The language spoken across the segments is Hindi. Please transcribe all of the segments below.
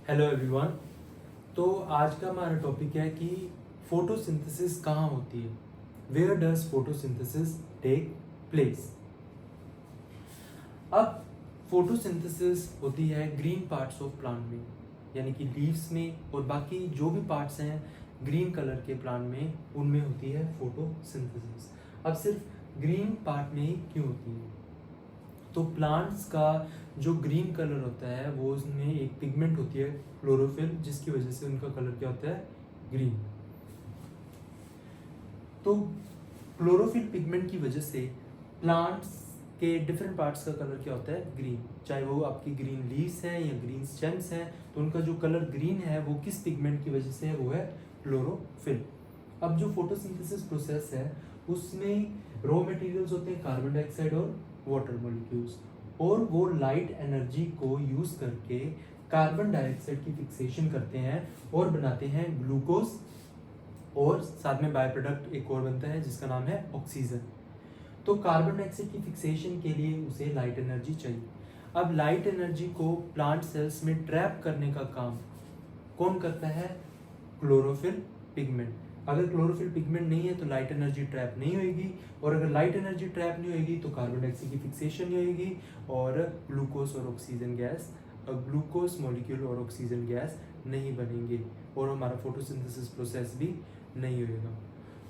Hello everyone. तो आज का हमारा टॉपिक है कि फोटोसिंथेसिस कहाँ होती है, where does photosynthesis take place. अब फोटोसिंथेसिस होती है ग्रीन पार्ट्स ऑफ प्लांट में, यानी कि लीव्स में, और बाकी जो भी पार्ट्स हैं ग्रीन कलर के प्लांट में उनमें होती है फोटोसिंथेसिस। अब सिर्फ ग्रीन पार्ट में ही क्यों होती है? तो प्लांट्स का जो ग्रीन कलर होता है वो उसमें एक पिगमेंट होती है क्लोरोफिल, जिसकी वजह से उनका कलर क्या होता है? ग्रीन। तो क्लोरोफिल पिगमेंट की वजह से प्लांट्स के डिफरेंट पार्ट्स का कलर क्या होता है? ग्रीन। चाहे वो आपकी ग्रीन लीव्स हैं या ग्रीन स्टेम्स हैं, तो उनका जो कलर ग्रीन है वो किस पिगमेंट की वजह से है? वो है क्लोरोफिल। अब जो फोटोसिंथेसिस प्रोसेस है उसमें रॉ मटेरियल्स होते हैं कार्बन डाइऑक्साइड और वाटर मॉलिक्यूल्स, और वो लाइट एनर्जी को यूज करके कार्बन डाइऑक्साइड की फिक्सेशन करते हैं और बनाते हैं ग्लूकोज, और साथ में बाय प्रोडक्ट एक और बनता है जिसका नाम है ऑक्सीजन। तो कार्बन डाइऑक्साइड की फिक्सेशन के लिए उसे लाइट एनर्जी चाहिए। अब लाइट एनर्जी को प्लांट सेल्स में ट्रैप करने का काम कौन करता है? Chlorophyll pigment. अगर क्लोरोफिल पिगमेंट नहीं है तो लाइट एनर्जी ट्रैप नहीं होगी, और अगर लाइट एनर्जी ट्रैप नहीं होगी तो कार्बन डाइऑक्साइड की फिक्सेशन नहीं होगी, और ग्लूकोज और ऑक्सीजन गैस, ग्लूकोज मॉलिक्यूल और ऑक्सीजन गैस नहीं बनेंगे, और हमारा फोटोसिंथेसिस प्रोसेस भी नहीं होगा।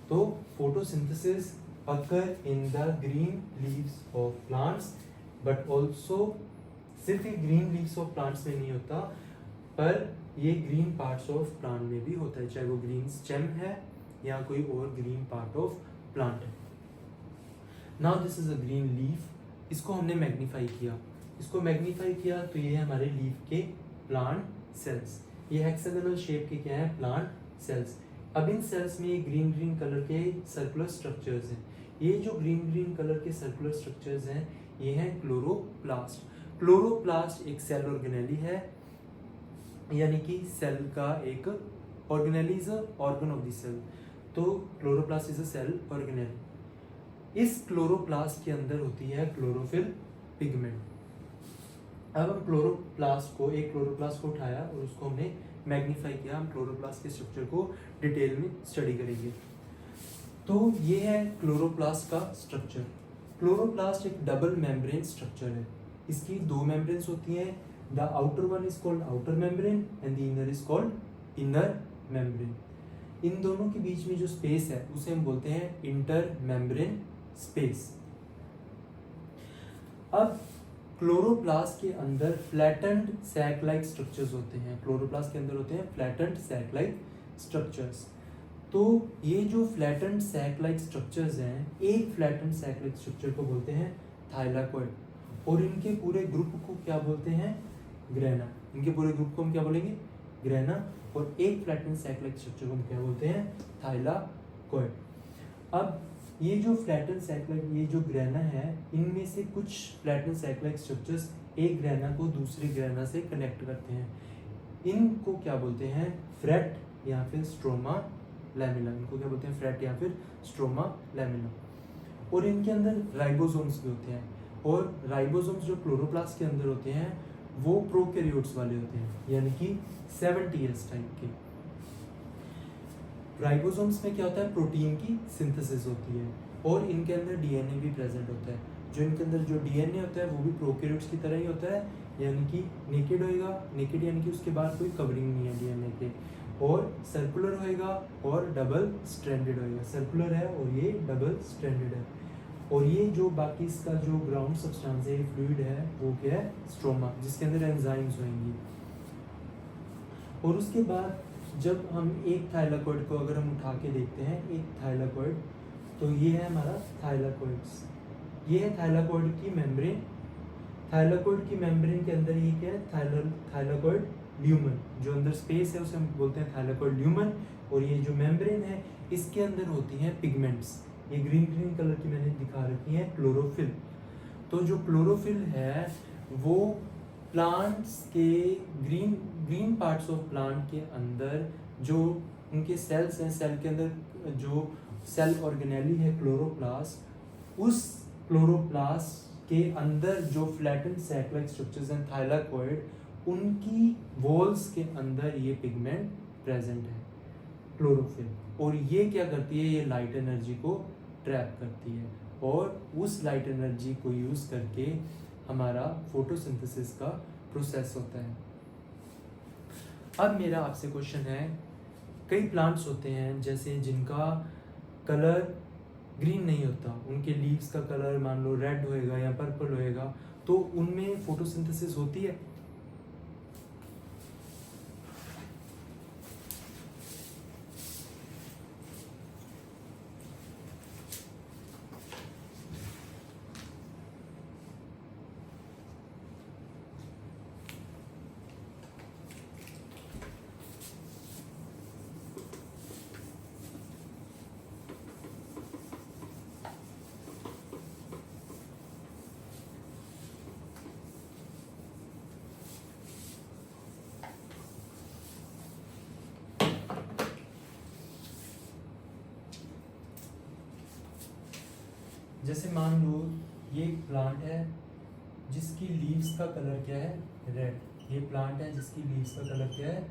तो photosynthesis occur in the green leaves of plants, but also सिर्फ ये ग्रीन लीव्स ऑफ प्लांट्स में नहीं होता, पर ये ग्रीन पार्ट्स ऑफ प्लांट में भी होता है, चाहे वो ग्रीन स्टेम है या कोई और ग्रीन पार्ट ऑफ प्लांट है। Now this is a green leaf. इसको हमने मैग्नीफाई किया, तो ये है हमारे लीफ के प्लांट सेल्स। ये हेक्सागोनल शेप के क्या है? Plant cells. अब इन सेल्स में ये ग्रीन ग्रीन कलर के सर्कुलर स्ट्रक्चर्स हैं। ये जो ग्रीन ग्रीन कलर के सर्कुलर स्ट्रक्चर्स हैं ये हैं क्लोरोप्लास्ट। क्लोरोप्लास्ट एक सेल ऑर्गेनेली है, यानी कि सेल का एक organelle is organ of the cell. तो chloroplast is a cell organelle. इस क्लोरोप्लास्ट के अंदर होती है क्लोरोफिल पिगमेंट। अब हम एक क्लोरोप्लास्ट को उठाया और उसको हमने मैग्नीफाई किया। हम क्लोरोप्लास्ट के स्ट्रक्चर को डिटेल में स्टडी करेंगे। तो ये है क्लोरोप्लास्ट का स्ट्रक्चर। क्लोरोप्लास्ट एक डबल मेम्ब्रेन स्ट्रक्चर है। इसकी दो मेम्ब्रेन्स होती हैं। The outer one is called outer membrane and the inner is called inner membrane. इन दोनों के बीच में जो स्पेस है उसे हम बोलते हैं इंटर मेम्ब्रेन स्पेस। अब क्लोरोप्लास्ट के अंदर फ्लैटेंड सैक लाइक स्ट्रक्चर्स होते हैं। क्लोरोप्लास्ट के अंदर होते हैं फ्लैटेंड सैक लाइक स्ट्रक्चर्स। तो ये जो फ्लैटेंड सैक लाइक स्ट्रक्चर्स हैं, एक फ्लैटेंड सैक लाइक स्ट्रक्चर को बोलते हैं थाइलाकोइड, और इनके पूरे ग्रुप को क्या बोलते हैं? ग्रेना। इनके पूरे ग्रुप को हम क्या बोलेंगे? ग्रेना। और एक फ्लैटेंड सैक लाइक स्ट्रक्चर को हम क्या बोलते हैं? थाइलाकोइड। अब ये जो फ्लैटेंड सैक लाइक, ये जो ग्रेना है, इनमें से कुछ फ्लैटेंड सैक लाइक स्ट्रक्चर्स एक ग्रेना को दूसरी ग्रेना से कनेक्ट करते हैं। इनको क्या बोलते हैं? फ्रेट या फिर स्ट्रोमा लैमिना। इनको क्या बोलते हैं? फ्रेट या फिर स्ट्रोमा लैमिना। और इनके अंदर राइबोसोम्स भी होते हैं, और राइबोसोम्स जो क्लोरोप्लास्ट के अंदर होते हैं वो प्रोकैरियोट्स वाले होते हैं, यानी कि 70s टाइप के। राइबोसोम्स में क्या होता है? प्रोटीन की सिंथेसिस होती है, और इनके अंदर डीएनए भी प्रेजेंट होता है। जो इनके अंदर जो डीएनए होता है वो भी प्रोकैरियोट्स की तरह ही होता है, यानी कि नेकेड होएगा। नेकेड यानी कि उसके बाद कोई कवरिंग नहीं है डीएनए के, और सर्कुलर होएगा और डबल स्ट्रैंडेड होएगा। सर्कुलर है और ये डबल स्ट्रैंडेड है। और ये जो बाकी इसका जो ग्राउंड सब्सटेंस है, फ्लूइड है, वो क्या है? स्ट्रोमा, जिसके अंदर एंजाइम्स होंगी। और उसके बाद जब हम एक थाइलाकोइड को अगर हम उठा के देखते हैं, एक थाइलाकोइड, तो ये है हमारा थाइलाकोइड्स। ये है थाइलाकोइड की मेम्ब्रेन। थाइलाकोइड की मेम्ब्रेन के अंदर ये क्या है? Thylakoid lumen. जो अंदर स्पेस है उसे हम बोलते हैं थाइलाकोइड ल्यूमन। और ये जो मेम्ब्रेन है इसके अंदर होती हैं पिगमेंट्स। ये ग्रीन ग्रीन कलर की मैंने दिखा रखी है क्लोरोफिल। तो जो क्लोरोफिल है वो प्लांट्स के ग्रीन पार्ट्स ऑफ प्लांट के अंदर जो उनके सेल्स हैं, सेल के अंदर जो सेल ऑर्गेनेली है क्लोरोप्लास्ट, उस क्लोरोप्लास्ट के अंदर जो फ्लैटेंड सैक लाइक स्ट्रक्चर्स हैं थाइलाकोइड, उनकी वॉल्स के अंदर ये पिगमेंट प्रेजेंट है, क्लोरोफिल। और ये क्या करती है, ये लाइट एनर्जी को ट्रैप करती है और उस लाइट एनर्जी को यूज़ करके हमारा फोटोसिंथेसिस का प्रोसेस होता है। अब मेरा आपसे क्वेश्चन है, कई प्लांट्स होते हैं जैसे जिनका कलर ग्रीन नहीं होता, उनके लीव्स का कलर मान लो रेड होएगा या पर्पल होएगा, तो उनमें फोटोसिंथेसिस होती है? जैसे मान लो ये एक प्लांट है जिसकी लीव्स का कलर क्या है, रेड। ये प्लांट है जिसकी लीव्स का कलर क्या है,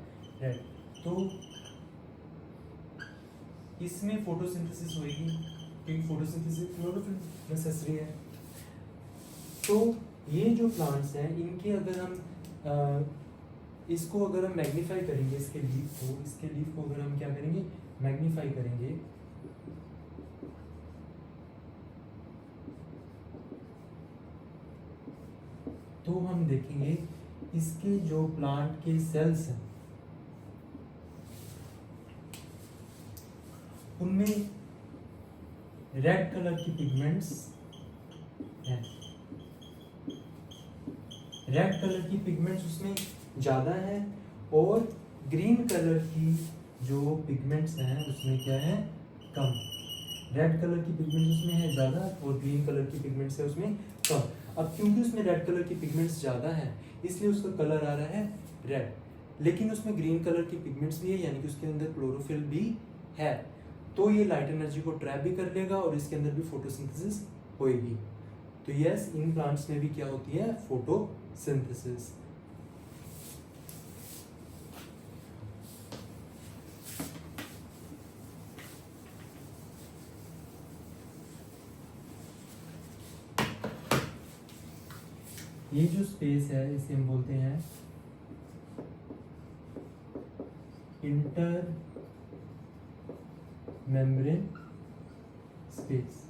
रेड। तो इसमें फोटोसिंथेसिस होगी क्योंकि फोटोसिंथेसिस क्लोरोफिल नेसेसरी है। तो ये जो प्लांट्स हैं इनके अगर हम इसको अगर हम मैग्नीफाई करेंगे, इसके लीफ को अगर हम क्या करेंगे, मैग्नीफाई करेंगे, तो हम देखेंगे इसके जो प्लांट के सेल्स हैं उनमें रेड कलर की पिगमेंट्स हैं। रेड कलर की पिगमेंट्स उसमें ज़्यादा है और ग्रीन कलर की जो पिगमेंट्स हैं उसमें क्या है, कम। रेड कलर की पिगमेंट्स उसमें है ज़्यादा और ग्रीन कलर की पिगमेंट्स है उसमें कम। अब क्योंकि उसमें रेड कलर की पिगमेंट्स ज़्यादा है इसलिए उसका कलर आ रहा है रेड, लेकिन उसमें ग्रीन कलर की पिगमेंट्स भी है, यानी कि उसके अंदर क्लोरोफिल भी है। तो ये लाइट एनर्जी को ट्रैप भी कर लेगा और इसके अंदर भी फोटोसिंथेसिस होएगी। तो यस, इन प्लांट्स में भी क्या होती है, फोटोसिंथेसिस। ये जो स्पेस है इसे हम बोलते हैं इंटर मेम्ब्रेन स्पेस।